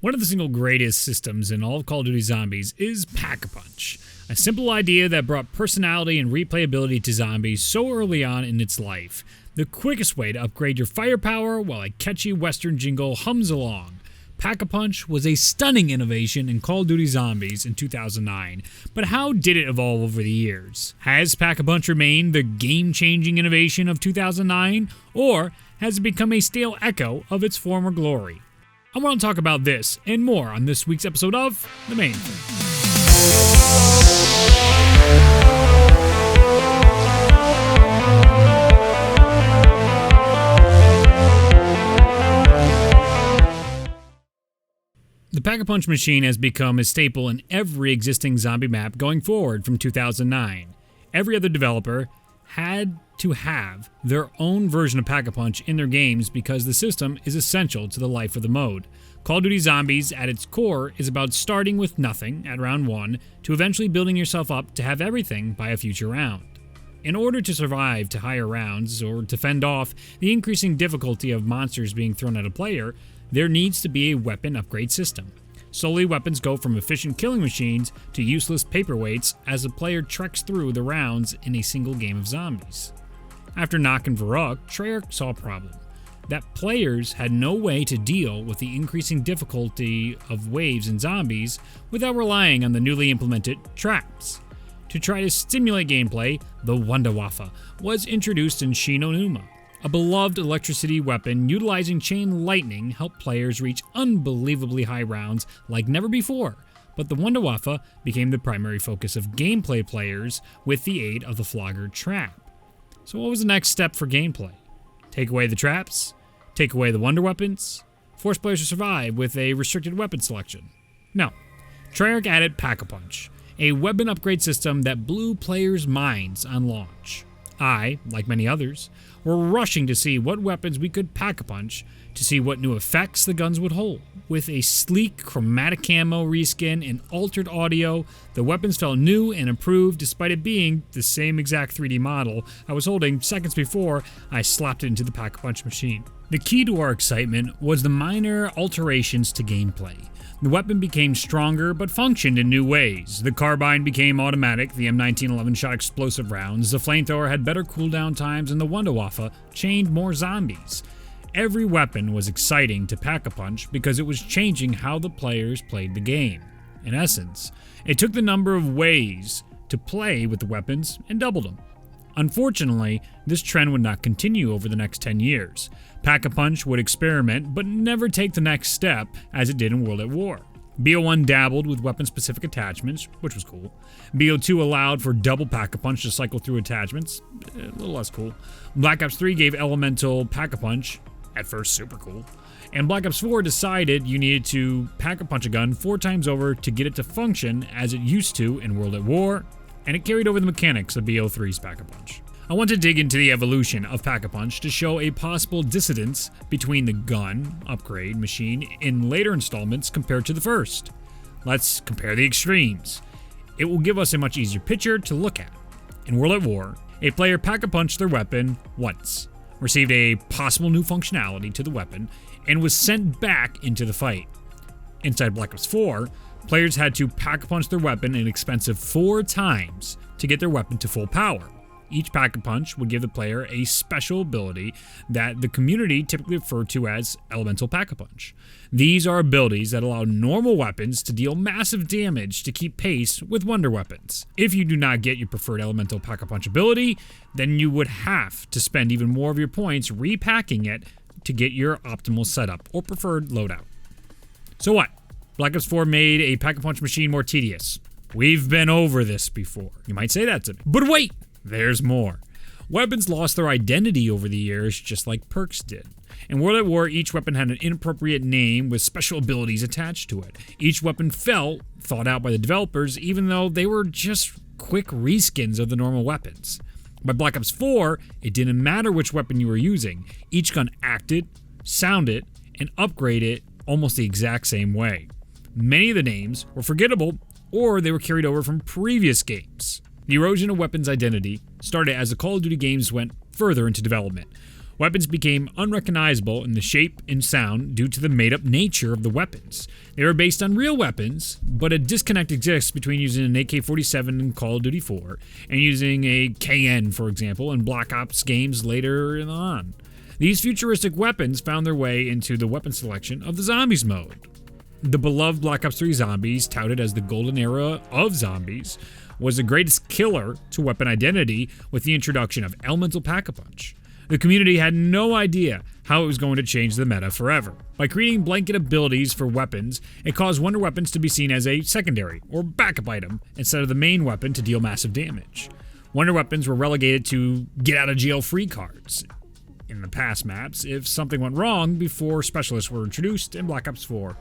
One of the single greatest systems in all of Call of Duty Zombies is Pack-a-Punch, a simple idea that brought personality and replayability to zombies so early on in its life. The quickest way to upgrade your firepower while a catchy western jingle hums along. Pack-a-Punch was a stunning innovation in Call of Duty Zombies in 2009, but how did it evolve over the years? Has Pack-a-Punch remained the game-changing innovation of 2009, or has it become a stale echo of its former glory? I want to talk about this and more on this week's episode of The Mainframe. The Pack-a-Punch machine has become a staple in every existing zombie map going forward from 2009. Every other developer had to have their own version of Pack-a-Punch in their games because the system is essential to the life of the mode. Call of Duty Zombies, at its core, is about starting with nothing at round 1 to eventually building yourself up to have everything by a future round. In order to survive to higher rounds or to fend off the increasing difficulty of monsters being thrown at a player, there needs to be a weapon upgrade system. Slowly, weapons go from efficient killing machines to useless paperweights as the player treks through the rounds in a single game of zombies. After Knock and Varrock, Treyarch saw a problem. That players had no way to deal with the increasing difficulty of waves in zombies without relying on the newly implemented traps. To try to stimulate gameplay, the Wunderwaffe was introduced in Shin Onuma. A beloved electricity weapon utilizing chain lightning helped players reach unbelievably high rounds like never before, but the Wunderwaffe became the primary focus of gameplay players with the aid of the Flogger trap. So what was the next step for gameplay? Take away the traps? Take away the wonder weapons? Force players to survive with a restricted weapon selection? No. Treyarch added Pack-a-Punch, a weapon upgrade system that blew players' minds on launch. I, like many others, were rushing to see what weapons we could Pack-a-Punch to see what new effects the guns would hold. With a sleek chromatic camo reskin and altered audio, the weapons felt new and improved despite it being the same exact 3D model I was holding seconds before I slapped it into the Pack-a-Punch machine. The key to our excitement was the minor alterations to gameplay. The weapon became stronger but functioned in new ways. The carbine became automatic, the M1911 shot explosive rounds, the flamethrower had better cooldown times, and the Wunderwaffe chained more zombies. Every weapon was exciting to Pack-a-Punch because it was changing how the players played the game. In essence, it took the number of ways to play with the weapons and doubled them. Unfortunately, this trend would not continue over the next 10 years. Pack-a-Punch would experiment, but never take the next step as it did in World at War. BO1 dabbled with weapon-specific attachments, which was cool. BO2 allowed for double Pack-a-Punch to cycle through attachments, a little less cool. Black Ops 3 gave elemental Pack-a-Punch, at first super cool. And Black Ops 4 decided you needed to Pack-a-Punch a gun 4 times over to get it to function as it used to in World at War, and it carried over the mechanics of BO3's Pack-a-Punch. I want to dig into the evolution of Pack-a-Punch to show a possible dissidence between the gun upgrade machine in later installments compared to the first. Let's compare the extremes. It will give us a much easier picture to look at. In World at War, a player Pack-a-Punched their weapon once, received a possible new functionality to the weapon, and was sent back into the fight. Inside Black Ops 4, players had to Pack-a-Punch their weapon an expensive 4 times to get their weapon to full power. Each Pack-a-Punch would give the player a special ability that the community typically referred to as Elemental Pack-a-Punch. These are abilities that allow normal weapons to deal massive damage to keep pace with wonder weapons. If you do not get your preferred Elemental Pack-a-Punch ability, then you would have to spend even more of your points repacking it to get your optimal setup or preferred loadout. So what? Black Ops 4 made a Pack-a-Punch machine more tedious. We've been over this before. You might say that to me. But wait! There's more. Weapons lost their identity over the years, just like perks did. In World at War, each weapon had an inappropriate name with special abilities attached to it. Each weapon felt thought out by the developers, even though they were just quick reskins of the normal weapons. By Black Ops 4, it didn't matter which weapon you were using. Each gun acted, sounded, and upgraded almost the exact same way. Many of the names were forgettable, or they were carried over from previous games. The erosion of weapons' identity started as the Call of Duty games went further into development. Weapons became unrecognizable in the shape and sound due to the made-up nature of the weapons. They were based on real weapons, but a disconnect exists between using an AK-47 in Call of Duty 4 and using a KN, for example, in Black Ops games later on. These futuristic weapons found their way into the weapon selection of the Zombies mode. The beloved Black Ops 3 Zombies, touted as the golden era of zombies, was the greatest killer to weapon identity with the introduction of Elemental Pack-a-Punch. The community had no idea how it was going to change the meta forever. By creating blanket abilities for weapons, it caused wonder weapons to be seen as a secondary or backup item instead of the main weapon to deal massive damage. Wonder weapons were relegated to get-out-of-jail-free cards in the past maps if something went wrong before specialists were introduced in Black Ops 4.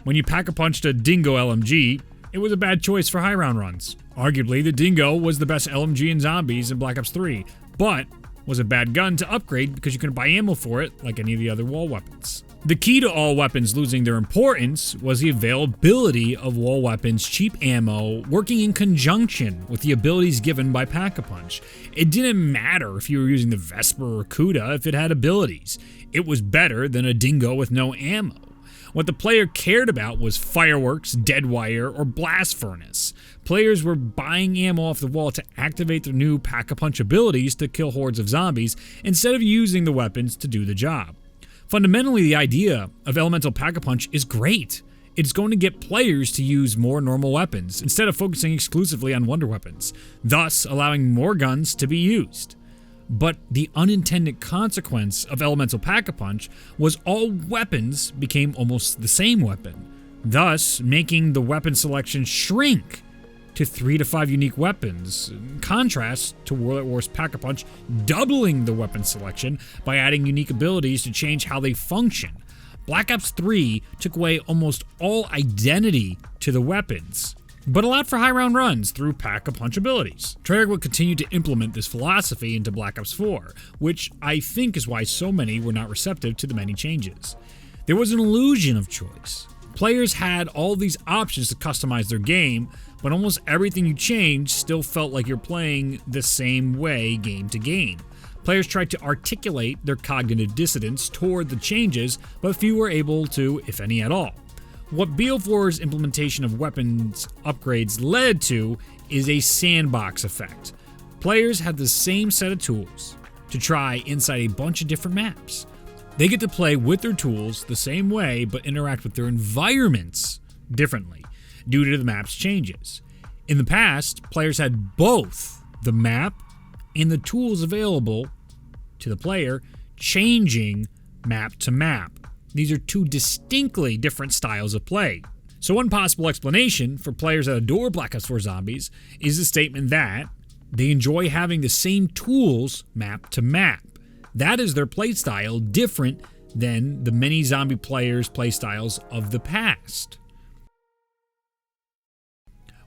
When you pack-a-punched a Dingo LMG, it was a bad choice for high-round runs. Arguably, the Dingo was the best LMG in Zombies in Black Ops 3, but was a bad gun to upgrade because you couldn't buy ammo for it like any of the other wall weapons. The key to all weapons losing their importance was the availability of wall weapons' cheap ammo working in conjunction with the abilities given by Pack-a-Punch. It didn't matter if you were using the Vesper or Kuda if it had abilities. It was better than a Dingo with no ammo. What the player cared about was fireworks, dead wire, or blast furnace. Players were buying ammo off the wall to activate their new Pack-a-Punch abilities to kill hordes of zombies instead of using the weapons to do the job. Fundamentally, the idea of Elemental Pack-a-Punch is great. It's going to get players to use more normal weapons instead of focusing exclusively on wonder weapons, thus allowing more guns to be used. But the unintended consequence of Elemental Pack-a-Punch was all weapons became almost the same weapon, thus making the weapon selection shrink to 3 to 5 unique weapons, in contrast to World at War's Pack-a-Punch doubling the weapon selection by adding unique abilities to change how they function. Black Ops 3 took away almost all identity to the weapons, but allowed for high-round runs through Pack-a-Punch abilities. Treyarch would continue to implement this philosophy into Black Ops 4, which I think is why so many were not receptive to the many changes. There was an illusion of choice. Players had all these options to customize their game, but almost everything you changed still felt like you're playing the same way game to game. Players tried to articulate their cognitive dissonance toward the changes, but few were able to, if any at all. What BO4's implementation of weapons upgrades led to is a sandbox effect. Players have the same set of tools to try inside a bunch of different maps. They get to play with their tools the same way, but interact with their environments differently due to the map's changes. In the past, players had both the map and the tools available to the player, changing map to map. These are two distinctly different styles of play. So one possible explanation for players that adore Black Ops 4 Zombies is the statement that they enjoy having the same tools map to map. That is their playstyle, different than the many zombie players' playstyles of the past.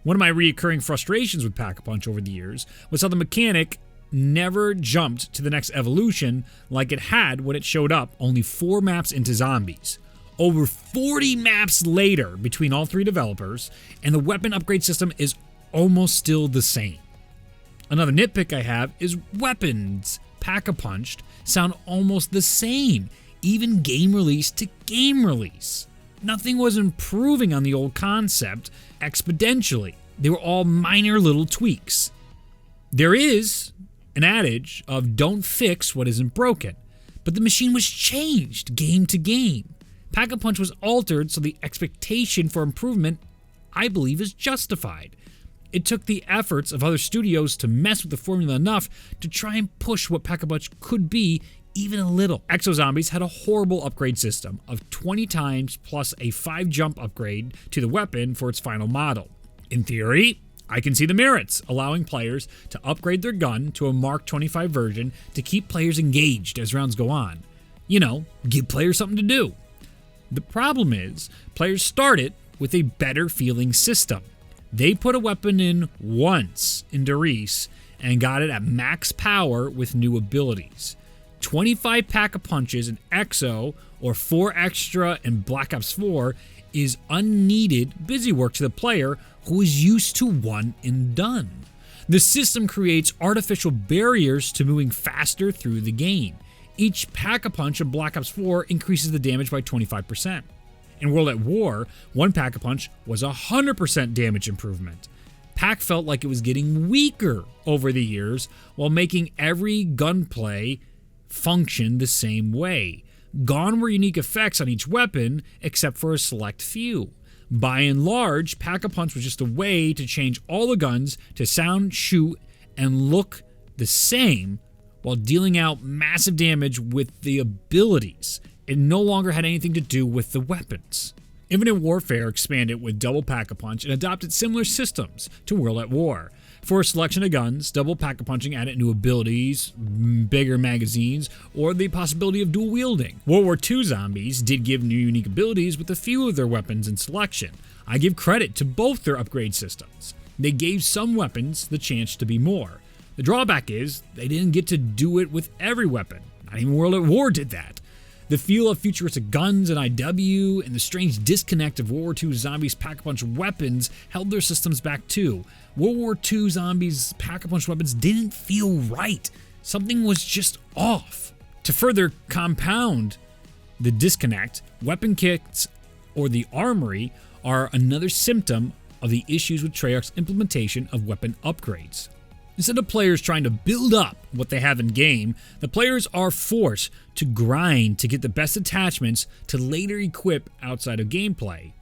One of my recurring frustrations with Pack-a-Punch over the years was how the mechanic never jumped to the next evolution like it had when it showed up only 4 maps into Zombies. Over 40 maps later between all 3 developers, and the weapon upgrade system is almost still the same. Another nitpick I have is weapons Pack-a-Punched sound almost the same, even game release to game release. Nothing was improving on the old concept exponentially. They were all minor little tweaks. There is an adage of don't fix what isn't broken, but the machine was changed game to game. Pack-a-Punch was altered so the expectation for improvement, I believe, is justified. It took the efforts of other studios to mess with the formula enough to try and push what Pack-a-Punch could be even a little. Exozombies had a horrible upgrade system of 20 times plus a 5 jump upgrade to the weapon for its final model. In theory, I can see the merits, allowing players to upgrade their gun to a Mark 25 version to keep players engaged as rounds go on. You know, give players something to do. The problem is, players started with a better feeling system. They put a weapon in once in Doris and got it at max power with new abilities. 25 Pack-a-Punches in Exo or 4 extra in Black Ops 4 is unneeded busy work to the player who is used to one and done. The system creates artificial barriers to moving faster through the game. Each Pack-a-Punch of Black Ops 4 increases the damage by 25%. In World at War, one Pack-a-Punch was 100% damage improvement. Pack felt like it was getting weaker over the years while making every gunplay function the same way. Gone were unique effects on each weapon except for a select few. By and large, Pack-a-Punch was just a way to change all the guns to sound, shoot, and look the same while dealing out massive damage with the abilities. It no longer had anything to do with the weapons. Infinite Warfare expanded with double Pack-a-Punch and adopted similar systems to World at War. For a selection of guns, double Pack-a-Punching added new abilities, bigger magazines, or the possibility of dual wielding. World War II zombies did give new unique abilities with a few of their weapons in selection. I give credit to both their upgrade systems. They gave some weapons the chance to be more. The drawback is they didn't get to do it with every weapon. Not even World at War did that. The feel of futuristic guns and IW and the strange disconnect of World War II zombies' Pack-a-Punch weapons held their systems back too. World War II zombies' Pack-a-Punch weapons didn't feel right. Something was just off. To further compound the disconnect, weapon kits or the armory are another symptom of the issues with Treyarch's implementation of weapon upgrades. Instead of players trying to build up what they have in game, the players are forced to grind to get the best attachments to later equip outside of gameplay.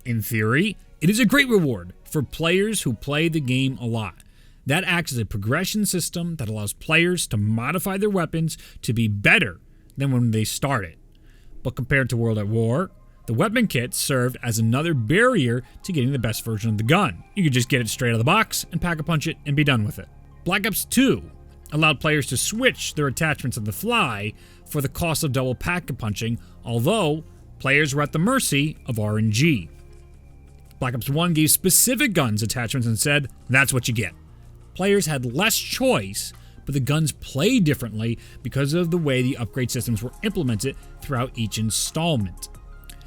In theory, it is a great reward for players who play the game a lot. That acts as a progression system that allows players to modify their weapons to be better than when they started. But compared to World at War, the weapon kit served as another barrier to getting the best version of the gun. You could just get it straight out of the box and Pack-a-Punch it and be done with it. Black Ops 2 allowed players to switch their attachments on the fly for the cost of double Pack-a-Punching, although players were at the mercy of RNG. Black Ops 1 gave specific guns attachments and said, that's what you get. Players had less choice, but the guns played differently because of the way the upgrade systems were implemented throughout each installment.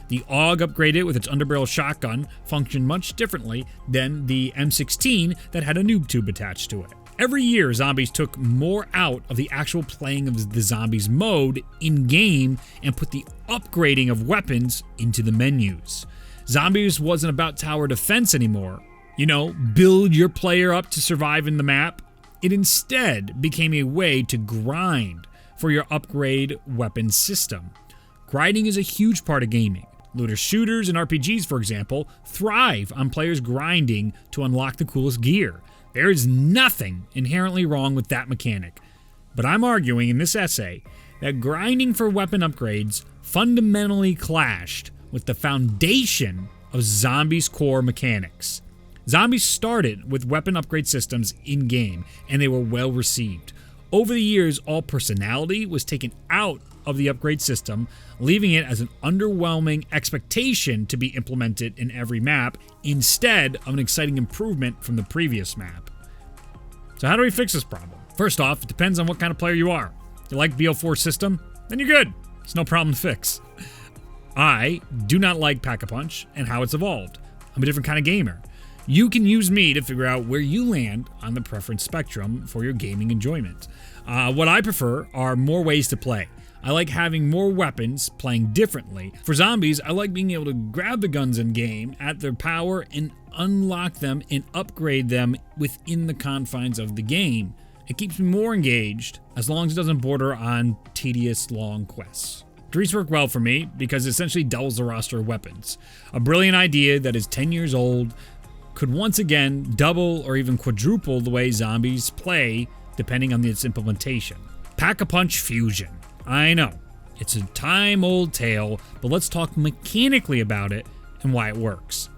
The AUG upgraded with its underbarrel shotgun functioned much differently than the M16 that had a noob tube attached to it. Every year, zombies took more out of the actual playing of the zombies mode in-game and put the upgrading of weapons into the menus. Zombies wasn't about tower defense anymore. Build your player up to survive in the map. It instead became a way to grind for your upgrade weapon system. Grinding is a huge part of gaming. Looter shooters and RPGs, for example, thrive on players grinding to unlock the coolest gear. There is nothing inherently wrong with that mechanic. But I'm arguing in this essay that grinding for weapon upgrades fundamentally clashed with the foundation of zombies' core mechanics. Zombies started with weapon upgrade systems in-game, and they were well received. Over the years, all personality was taken out of the upgrade system, leaving it as an underwhelming expectation to be implemented in every map instead of an exciting improvement from the previous map. So how do we fix this problem? First off, it depends on what kind of player you are. If you like BO4 system, then you're good. It's no problem to fix. I do not like Pack-a-Punch and how it's evolved. I'm a different kind of gamer. You can use me to figure out where you land on the preference spectrum for your gaming enjoyment. What I prefer are more ways to play. I like having more weapons, playing differently. For zombies, I like being able to grab the guns in game at their power and unlock them and upgrade them within the confines of the game. It keeps me more engaged as long as it doesn't border on tedious long quests. Threes work well for me because it essentially doubles the roster of weapons. A brilliant idea that is 10 years old could once again double or even quadruple the way zombies play depending on its implementation. Pack-a-Punch Fusion. I know, it's a time-old tale, but let's talk mechanically about it and why it works.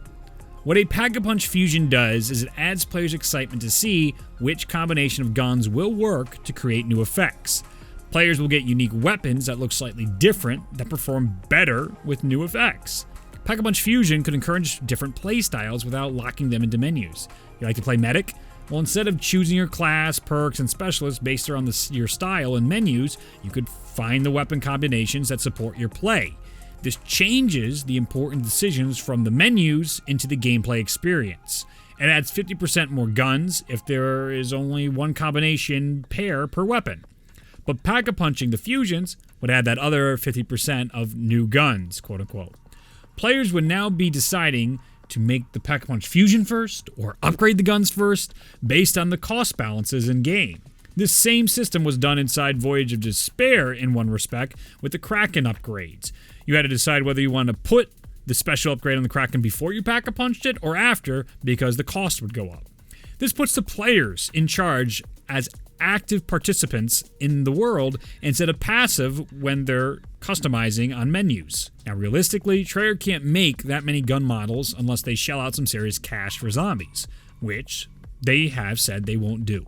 What a Pack-a-Punch Fusion does is it adds players' excitement to see which combination of guns will work to create new effects. Players will get unique weapons that look slightly different that perform better with new effects. Pack-a-Punch Fusion could encourage different playstyles without locking them into menus. You like to play Medic? Well, instead of choosing your class, perks, and specialists based around your style and menus, you could find the weapon combinations that support your play. This changes the important decisions from the menus into the gameplay experience. It adds 50% more guns if there is only one combination pair per weapon. But pack-a-punching the fusions would add that other 50% of new guns, quote-unquote. Players would now be deciding to make the pack-a-punch fusion first or upgrade the guns first based on the cost balances in-game. This same system was done inside Voyage of Despair in one respect with the Kraken upgrades. You had to decide whether you wanted to put the special upgrade on the Kraken before you pack-a-punched it or after because the cost would go up. This puts the players in charge as active participants in the world instead of passive when they're customizing on menus. Now realistically, Treyarch can't make that many gun models unless they shell out some serious cash for zombies, which they have said they won't do.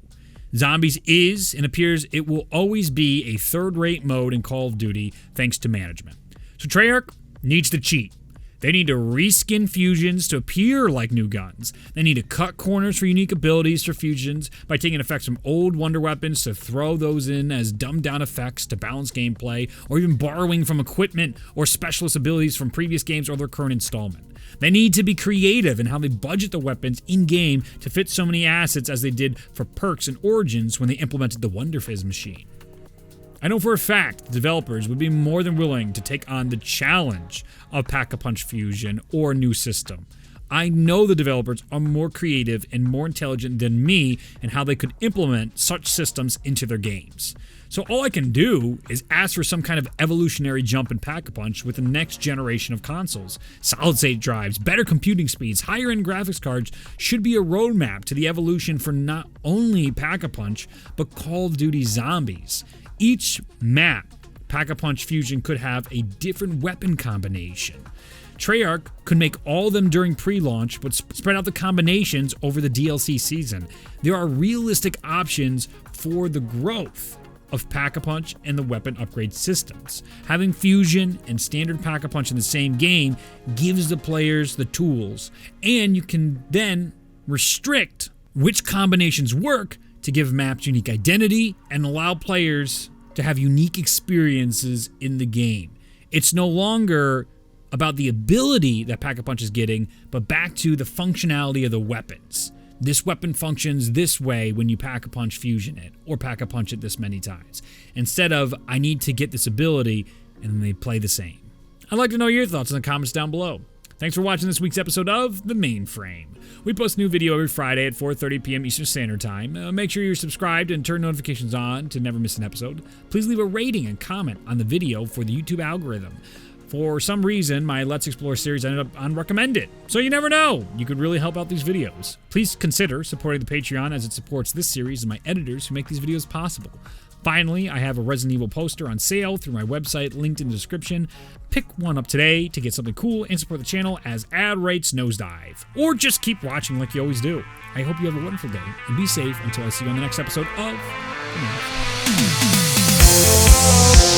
Zombies is, and appears it will always be, a third-rate mode in Call of Duty thanks to management. So Treyarch needs to cheat. They need to reskin fusions to appear like new guns. They need to cut corners for unique abilities for fusions by taking effects from old wonder weapons to throw those in as dumbed-down effects to balance gameplay, or even borrowing from equipment or specialist abilities from previous games or their current installment. They need to be creative in how they budget the weapons in-game to fit so many assets as they did for perks and Origins when they implemented the Wonder Fizz machine. I know for a fact the developers would be more than willing to take on the challenge of Pack-a-Punch Fusion or a new system. I know the developers are more creative and more intelligent than me in how they could implement such systems into their games. So all I can do is ask for some kind of evolutionary jump in Pack-a-Punch with the next generation of consoles. Solid-state drives, better computing speeds, higher-end graphics cards should be a roadmap to the evolution for not only Pack-a-Punch, but Call of Duty Zombies. Each map, Pack-a-Punch Fusion could have a different weapon combination. Treyarch could make all of them during pre-launch, but spread out the combinations over the DLC season. There are realistic options for the growth of Pack-a-Punch and the weapon upgrade systems. Having Fusion and standard Pack-a-Punch in the same game gives the players the tools, and you can then restrict which combinations work to give maps unique identity and allow players to have unique experiences in the game. It's no longer about the ability that Pack-a-Punch is getting, but back to the functionality of the weapons. This weapon functions this way when you Pack-a-Punch Fusion it, or Pack-a-Punch it this many times, instead of, I need to get this ability, and then they play the same. I'd like to know your thoughts in the comments down below. Thanks for watching this week's episode of The Mainframe. We post a new video every Friday at 4:30 p.m. Eastern Standard Time. Make sure you're subscribed and turn notifications on to never miss an episode. Please leave a rating and comment on the video for the YouTube algorithm. For some reason, my Let's Explore series ended up unrecommended, so you never know. You could really help out these videos. Please consider supporting the Patreon as it supports this series and my editors who make these videos possible. Finally, I have a Resident Evil poster on sale through my website, linked in the description. Pick one up today to get something cool and support the channel as ad rates nosedive. Or just keep watching like you always do. I hope you have a wonderful day, and be safe until I see you on the next episode of The Mainframe.